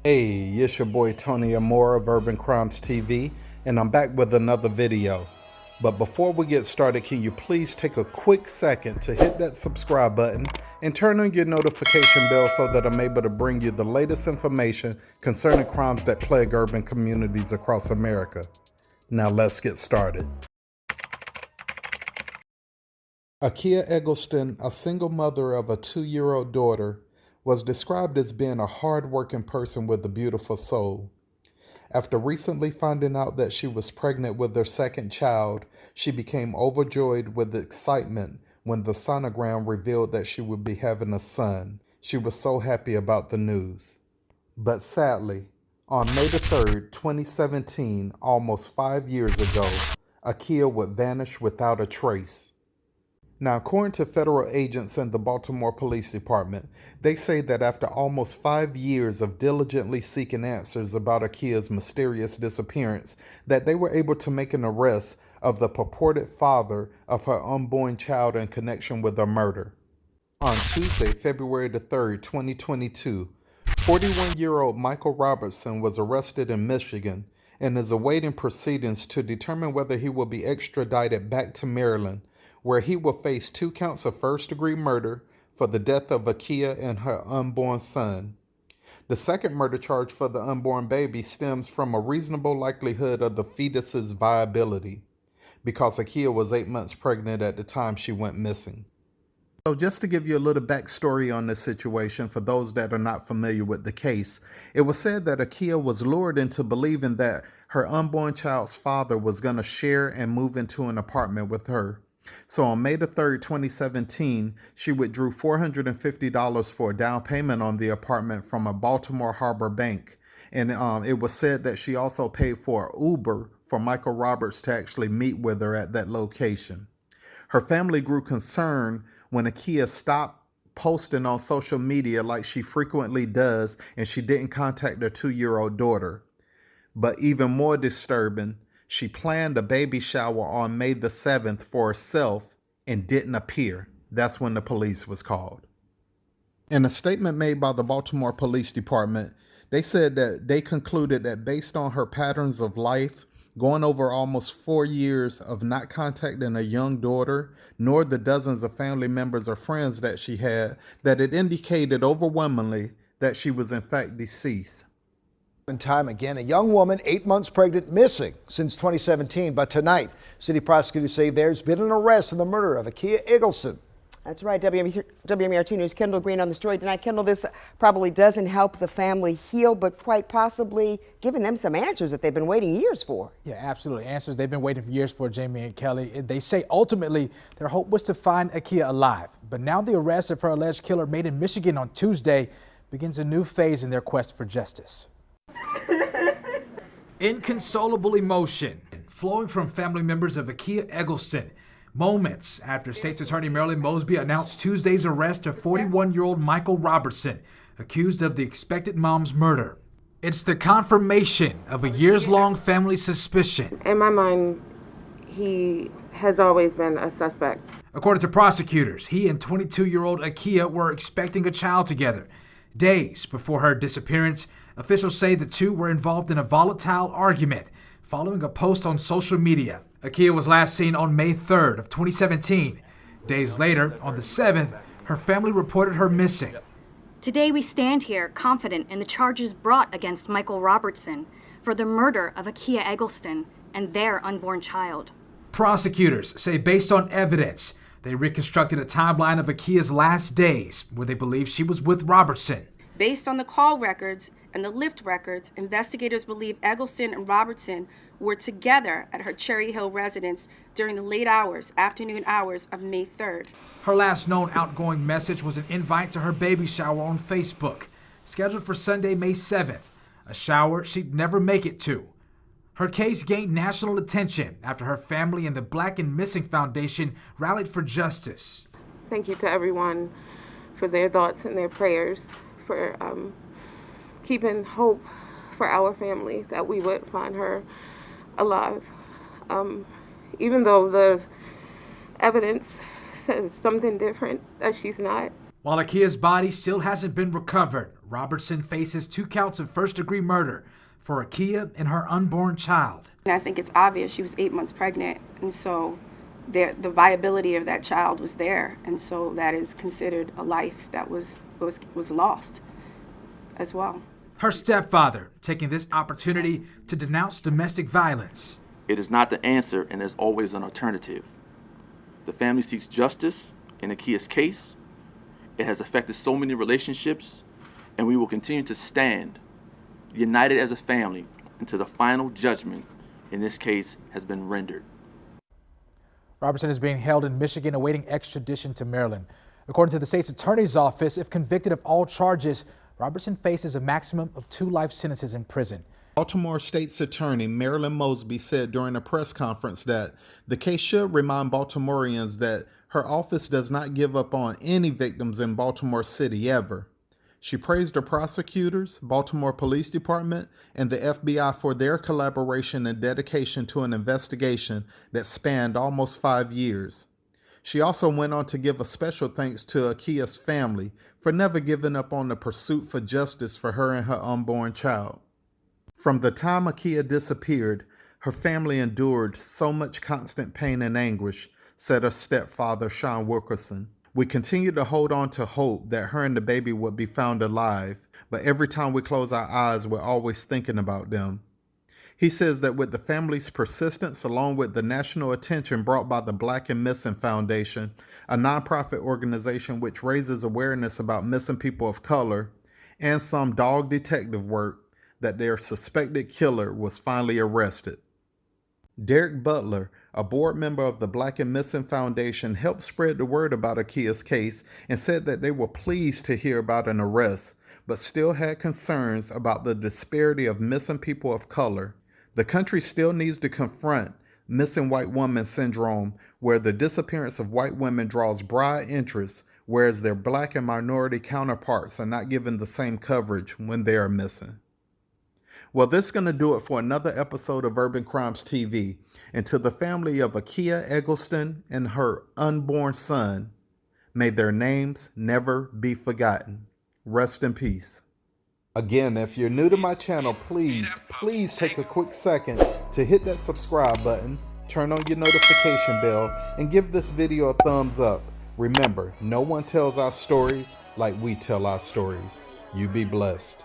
Hey, it's your boy Tony Amore of Urban Crimes TV, and I'm back with another video. But before we get started, can you please take a quick second to hit that subscribe button and turn on your notification bell so that I'm able to bring you the latest information concerning crimes that plague urban communities across America. Now let's get started. Akia Eggleston, a single mother of a 2-year-old daughter, was described as being a hard-working person with a beautiful soul. After recently finding out that she was pregnant with their second child, she became overjoyed with excitement when the sonogram revealed that she would be having a son. She was so happy about the news. But sadly, on May the 3rd, 2017, almost 5 years ago, Akia would vanish without a trace. Now, according to federal agents in the Baltimore Police Department, they say that after almost 5 years of diligently seeking answers about Akia's mysterious disappearance, that they were able to make an arrest of the purported father of her unborn child in connection with her murder. On Tuesday, February the 3rd, 2022, 41-year-old Michael Robertson was arrested in Michigan and is awaiting proceedings to determine whether he will be extradited back to Maryland, where he will face 2 counts of first-degree murder for the death of Akia and her unborn son. The second murder charge for the unborn baby stems from a reasonable likelihood of the fetus's viability, because Akia was 8 months pregnant at the time she went missing. So just to give you a little backstory on this situation for those that are not familiar with the case, it was said that Akia was lured into believing that her unborn child's father was going to share and move into an apartment with her. So on May the 3rd, 2017, she withdrew $450 for a down payment on the apartment from a Baltimore Harbor bank. And it was said that she also paid for an Uber for Michael Roberts to actually meet with her at that location. Her family grew concerned when Akia stopped posting on social media like she frequently does, and she didn't contact her 2-year-old daughter. But even more disturbing, she planned a baby shower on May the 7th for herself and didn't appear. That's when the police was called. In a statement made by the Baltimore Police Department, they said that they concluded that based on her patterns of life, going over almost 4 years of not contacting a young daughter, nor the dozens of family members or friends that she had, that it indicated overwhelmingly that she was in fact deceased. Time again, a young woman, 8 months pregnant, missing since 2017. But tonight, city prosecutors say there's been an arrest in the murder of Akia Eggleston. That's right. WMER2 News' Kendall Green on the story tonight. Kendall, this probably doesn't help the family heal, but quite possibly giving them some answers that they've been waiting years for. Yeah, absolutely. Answers they've been waiting for years for, Jamie and Kelly. They say ultimately their hope was to find Akia alive. But now the arrest of her alleged killer made in Michigan on Tuesday begins a new phase in their quest for justice. Inconsolable emotion flowing from family members of Akia Eggleston moments after State's Attorney MARILYN MOSBY announced Tuesday's arrest of 41-year-old Michael Robertson, accused of the expected mom's murder. It's the confirmation of a years-long family suspicion. In my mind, he has always been a suspect. According to prosecutors, he and 22-year-old Akia were expecting a child together. Days before her disappearance, officials say the two were involved in a volatile argument following a post on social media. Akia was last seen on May 3rd of 2017. Days later, on the 7th, her family reported her missing. Today we stand here confident in the charges brought against Michael Robertson for the murder of Akia Eggleston and their unborn child. Prosecutors say based on evidence, they reconstructed a timeline of Akia's last days where they believe she was with Robertson. Based on the call records and the Lyft records, investigators believe Eggleston and Robertson were together at her Cherry Hill residence during the late afternoon hours of May 3rd. Her last known outgoing message was an invite to her baby shower on Facebook, scheduled for Sunday, May 7th, a shower she'd never make it to. Her case gained national attention after her family and the Black and Missing Foundation rallied for justice. Thank you to everyone for their thoughts and their prayers, for keeping hope for our family that we would find her alive. Even though the evidence says something different, that she's not. While Akia's body still hasn't been recovered, Robertson faces 2 counts of first-degree murder for Akia and her unborn child. And I think it's obvious she was 8 months pregnant, and so the viability of that child was there, and so that is considered a life that was lost as well. Her stepfather taking this opportunity to denounce domestic violence. It is not the answer, and there's always an alternative. The family seeks justice in Akia's case. It has affected so many relationships, and we will continue to stand united as a family until the final judgment in this case has been rendered. Robertson is being held in Michigan awaiting extradition to Maryland. According to the state's attorney's office, if convicted of all charges, Robertson faces a maximum of 2 life sentences in prison. Baltimore State's Attorney MARILYN MOSBY said during a press conference that the case should remind Baltimoreans that her office does not give up on any victims in Baltimore City ever. She praised the prosecutors, Baltimore Police Department, and the FBI for their collaboration and dedication to an investigation that spanned almost 5 years. She also went on to give a special thanks to Akia's family for never giving up on the pursuit for justice for her and her unborn child. From the time Akia disappeared, her family endured so much constant pain and anguish, said her stepfather, Sean Wilkerson. We continue to hold on to hope that her and the baby would be found alive, but every time we close our eyes, we're always thinking about them. He says that with the family's persistence, along with the national attention brought by the Black and Missing Foundation, a nonprofit organization which raises awareness about missing people of color, and some dog detective work, that their suspected killer was finally arrested. Derek Butler, a board member of the Black and Missing Foundation, helped spread the word about Akia's case and said that they were pleased to hear about an arrest, but still had concerns about the disparity of missing people of color. The country still needs to confront missing white woman syndrome, where the disappearance of white women draws broad interest, whereas their Black and minority counterparts are not given the same coverage when they are missing. Well, this is going to do it for another episode of Urban Crimes TV. And to the family of Akia Eggleston and her unborn son, may their names never be forgotten. Rest in peace. Again, if you're new to my channel, please take a quick second to hit that subscribe button, turn on your notification bell, and give this video a thumbs up. Remember, no one tells our stories like we tell our stories. You be blessed.